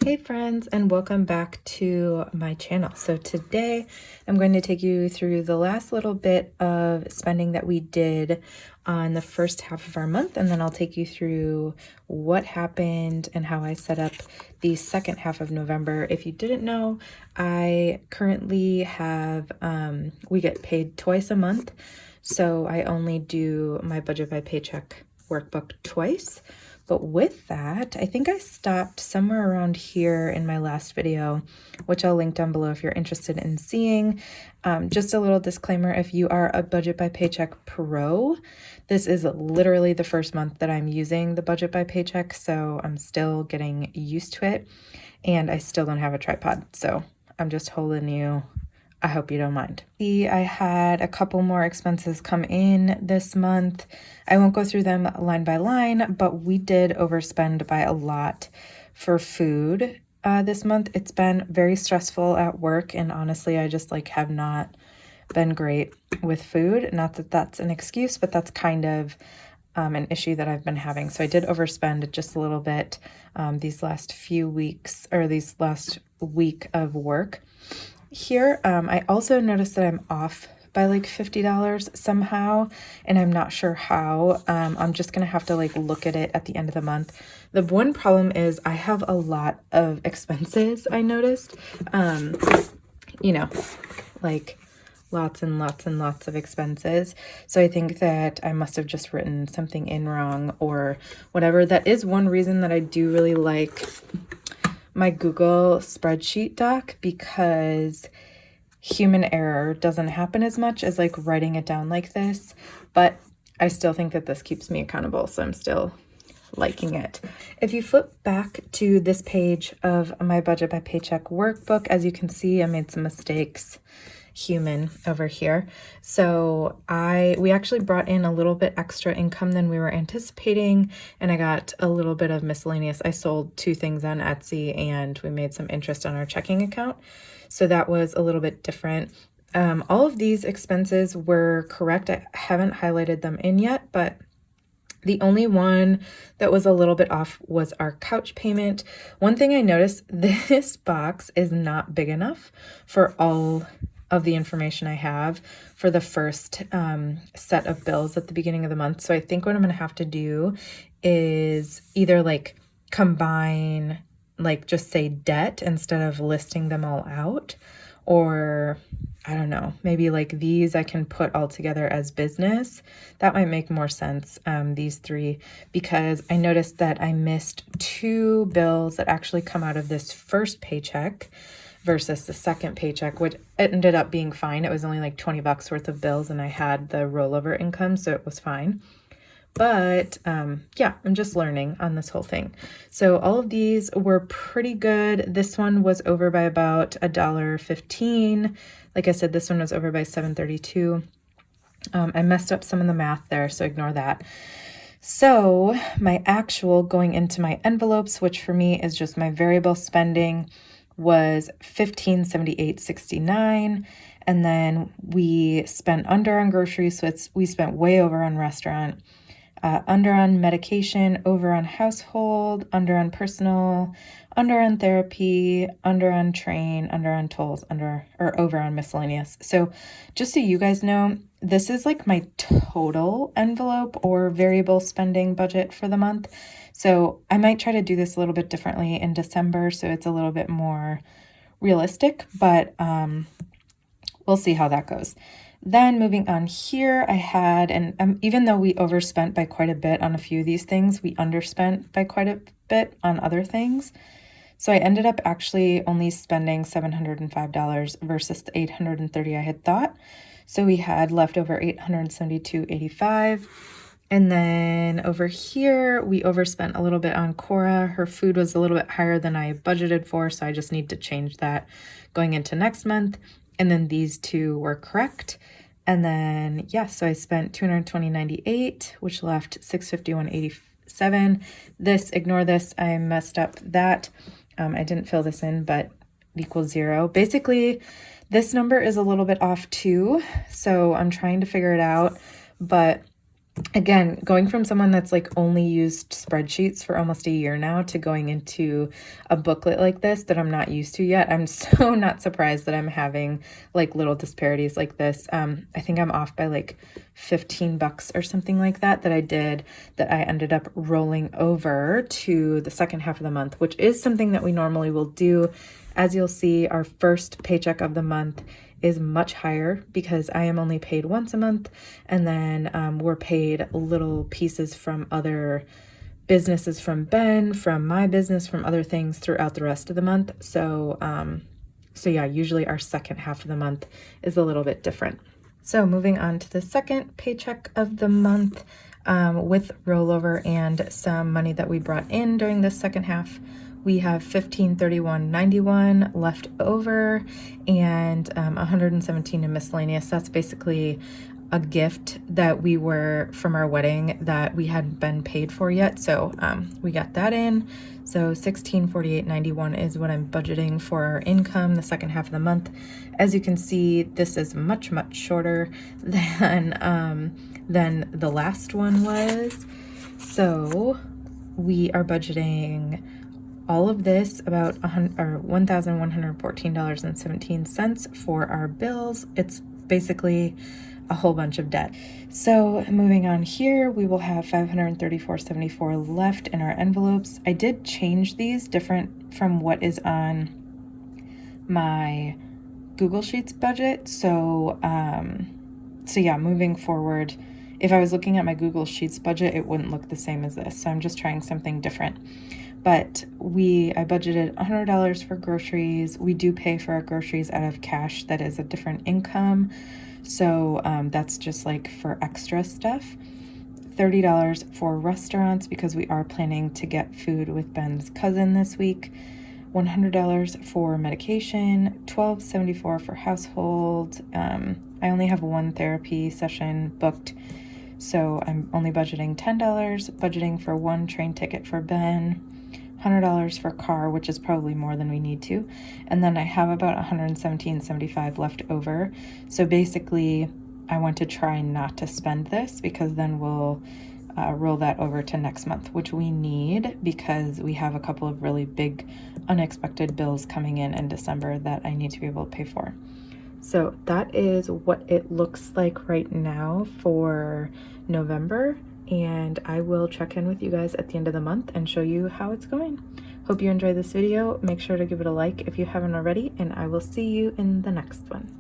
Hey friends, and welcome back to my channel. So today I'm going to take you through the last little bit of spending that we did on the first half of our month, and then I'll take you through what happened and how I set up the second half of November. If you didn't know, I currently have, we get paid twice a month, so I only do my budget by paycheck workbook twice. But with that, I think I stopped somewhere around here in my last video, which I'll link down below if you're interested in seeing. Just a little disclaimer, if you are a Budget by Paycheck Pro, this is literally the first month that I'm using the Budget by Paycheck, so I'm still getting used to it, and I still don't have a tripod, so I'm just holding you. I hope you don't mind. I had a couple more expenses come in this month. I won't go through them line by line, but we did overspend by a lot for food this month. It's been very stressful at work, and honestly, I just have not been great with food. Not that that's an excuse, but that's kind of an issue that I've been having. So I did overspend just a little bit these last few weeks, or these last week of work. Here, I also noticed that I'm off by like $50 somehow, and I'm not sure how. I'm just gonna have to look at it at the end of the month. The one problem is I have a lot of expenses, I noticed. You know, lots and lots and lots of expenses. So I think that I must have just written something in wrong or whatever. That is one reason that I do really like my Google spreadsheet doc, because human error doesn't happen as much as writing it down like this, but I still think that this keeps me accountable, so I'm still liking it. If you flip back to this page of my Budget by Paycheck workbook, as you can see, I made some mistakes. Human over here. So we actually brought in a little bit extra income than we were anticipating, and I got a little bit of miscellaneous. I sold 2 things on Etsy, and we made some interest on our checking account. So that was a little bit different. All of these expenses were correct. I haven't highlighted them in yet, but the only one that was a little bit off was our couch payment. One thing I noticed, this box is not big enough for all of the information I have for the first set of bills at the beginning of the month. So I think what I'm going to have to do is either combine, just say debt instead of listing them all out, or I don't know, maybe these I can put all together as business. That might make more sense, these 3, because I noticed that I missed 2 bills that actually come out of this first paycheck versus the second paycheck, which ended up being fine. It was only $20 worth of bills, and I had the rollover income, so it was fine. But yeah, I'm just learning on this whole thing. So all of these were pretty good. This one was over by about $1.15. Like I said, this one was over by $7.32. I messed up some of the math there, so ignore that. So my actual going into my envelopes, which for me is just my variable spending, was $15.78.69, and then we spent under on groceries, so we spent way over on restaurant, under on medication, over on household, under on personal, under on therapy, under on train, under on tolls, over on miscellaneous. So just so you guys know, this is my total envelope or variable spending budget for the month. So I might try to do this a little bit differently in December, so it's a little bit more realistic, but we'll see how that goes. Then moving on here, I had, and even though we overspent by quite a bit on a few of these things, we underspent by quite a bit on other things. So I ended up actually only spending $705 versus the $830 I had thought. So we had left over $872.85. And then over here, we overspent a little bit on Cora. Her food was a little bit higher than I budgeted for, so I just need to change that going into next month. And then these 2 were correct. And then, yeah, so I spent $220.98, which left $651.87. Ignore this, I messed up that. I didn't fill this in, but equals 0. Basically, this number is a little bit off too, so I'm trying to figure it out, but Again, going from someone that's like only used spreadsheets for almost a year now to going into a booklet like this that I'm not used to yet, I'm so not surprised that I'm having like little disparities like this. I think I'm off by like 15 bucks or something like that I did, that I ended up rolling over to the second half of the month, which is something that we normally will do. As you'll see, our first paycheck of the month is much higher because I am only paid once a month, and then we're paid little pieces from other businesses, from Ben, from my business, from other things throughout the rest of the month. So yeah, usually our second half of the month is a little bit different. So moving on to the second paycheck of the month, with rollover and some money that we brought in during the second half, we have $1531.91 left over, and 117 in miscellaneous. That's basically a gift that we were from our wedding that we hadn't been paid for yet, so we got that in. So $1648.91 is what I'm budgeting for our income the second half of the month. As you can see, this is much shorter than the last one was. So we are budgeting all of this, about $1,114.17 for our bills. It's basically a whole bunch of debt. So moving on here, we will have $534.74 left in our envelopes. I did change these different from what is on my Google Sheets budget. So yeah, moving forward, if I was looking at my Google Sheets budget, it wouldn't look the same as this. So I'm just trying something different. But I budgeted $100 for groceries. We do pay for our groceries out of cash. That is a different income. So that's just like for extra stuff. $30 for restaurants because we are planning to get food with Ben's cousin this week. $100 for medication, $12.74 for household. I only have one therapy session booked, so I'm only budgeting $10, budgeting for one train ticket for Ben, $100 for car, which is probably more than we need to, and then I have about $117.75 left over. So basically, I want to try not to spend this because then we'll roll that over to next month, which we need because we have a couple of really big unexpected bills coming in December that I need to be able to pay for. So that is what it looks like right now for November, and I will check in with you guys at the end of the month and show you how it's going. Hope you enjoyed this video. Make sure to give it a like if you haven't already, and I will see you in the next one.